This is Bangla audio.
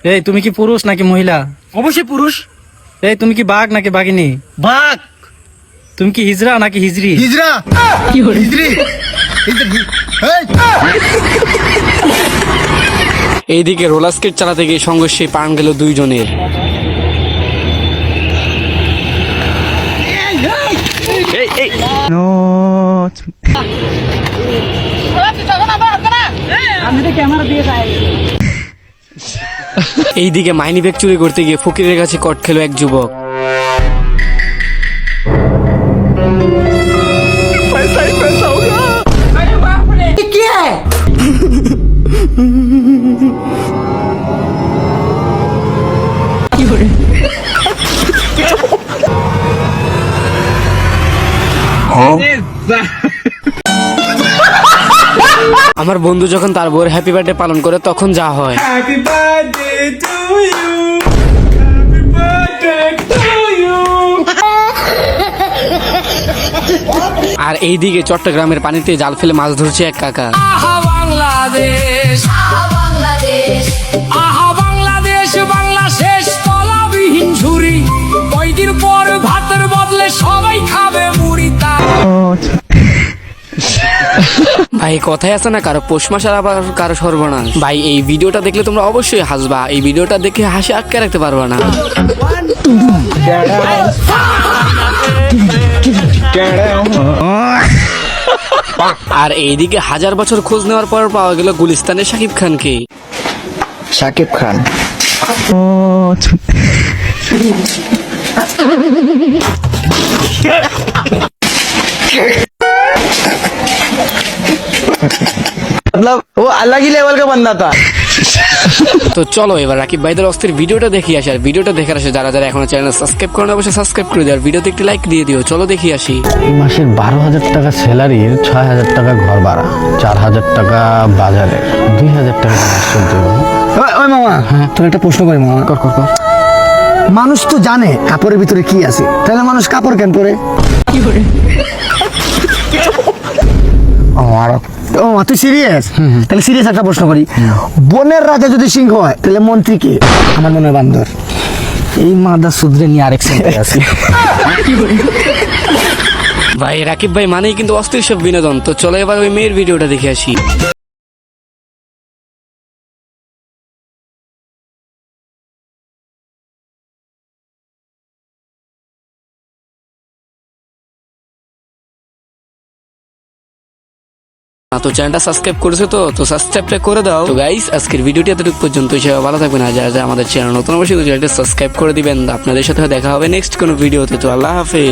এই তুমি কি পুরুষ নাকি মহিলা? অবশ্যই পুরুষ। এই তুমি কি বাঘ নাকি বাঘিনী? বাঘ। তুমি কি হিজড়া নাকি হিজড়ি? হিজড়া। হিজড়ি। এই! এইদিকে রোলার স্কেট চালাতে গিয়ে সংঘর্ষে প্রাণ গেল দুইজনের। এইদিকে মাইনি ব্যাগ চুরি করতে গিয়ে ফকিরের কাছে কট খেলো এক যুবক। আমার বন্ধু যখন তার বউয়ের হ্যাপি বার্থডে পালন করে তখন যা হয়। Happy birthday to you. Happy birthday to you. আর এইদিকে চট্টগ্রামের পানিতে জাল ফেলে মাছ ধরছে এক কাকা। আহা বাংলাদেশ, আহা বাংলাদেশ, আহা বাংলাদেশ, বাংলা শেষ তলাবিহীন ঝুরি। কয়দিন পর ভাতের বদলে সবাই খাবে মুড়ি। ভাই কথাই আছে না, কারো পৌষ মাস আর আবার কারো সর্বনাশ। ভাই এই ভিডিওটা দেখলে তোমরা অবশ্যই হাসবা, এই ভিডিওটা দেখে হাসি আটকে রাখতে পারবা না। আর এইদিকে 1000 বছর খোঁজ নেওয়ার পর পাওয়া গেল গুলিস্তানের শাকিব খানকে। শাকিব খান। मतलब वो अलग ही लेवल का बंदा था। তো চলো এবার রাকিব ভাইদের অস্থির ভিডিওটা দেখি আসি। আর ভিডিওটা দেখার আসে যারা যারা এখনো চ্যানেল সাবস্ক্রাইব করেন অবশ্যই সাবস্ক্রাইব করে দিও, আর ভিডিওতে একটি লাইক দিয়ে দিও। চলো দেখি আসি। মাসের 12,000 টাকা স্যালারির 6,000 টাকা ঘর ভাড়া, 4,000 টাকা বাজারের, 2,000 টাকা চলতে হবে। ওই মামা, তোর একটা প্রশ্ন করি মামা। কর কর কর। মানুষ তো জানে কাপড়ের ভিতরে কি আছে, তাহলে মানুষ কাপড় কেন পরে? ও তুই সিরিয়াস? তাহলে সিরিয়াস একটা প্রশ্ন করি। বনের রাজা যদি সিংহ হয় তাহলে মন্ত্রী কে? আমার মনে হয় বান্দর। এই মাদা সুদ্রে নিয়ে আরেক সেন্টে আছে। ভাই রাকিব ভাই মানেই কিন্তু অস্থির সব বিনোদন। তো চলো এবার ওই মেয়ের ভিডিওটা দেখে আসি। তো চ্যানেলটা সাবস্ক্রাইব করেছো তো সাবস্ক্রাইবটা করে দাও। তো গাইস আজকের ভিডিওটি এতটুকু পর্যন্ত। সবাই ভালো থাকবেন। আর যারা আমাদের চ্যানেল নতুন অবশ্যই চ্যানেলটা সাবস্ক্রাইব করে দিবেন। আপনাদের সাথে দেখা হবে নেক্সট কোনো ভিডিওতে। তো আল্লাহ হাফেজ।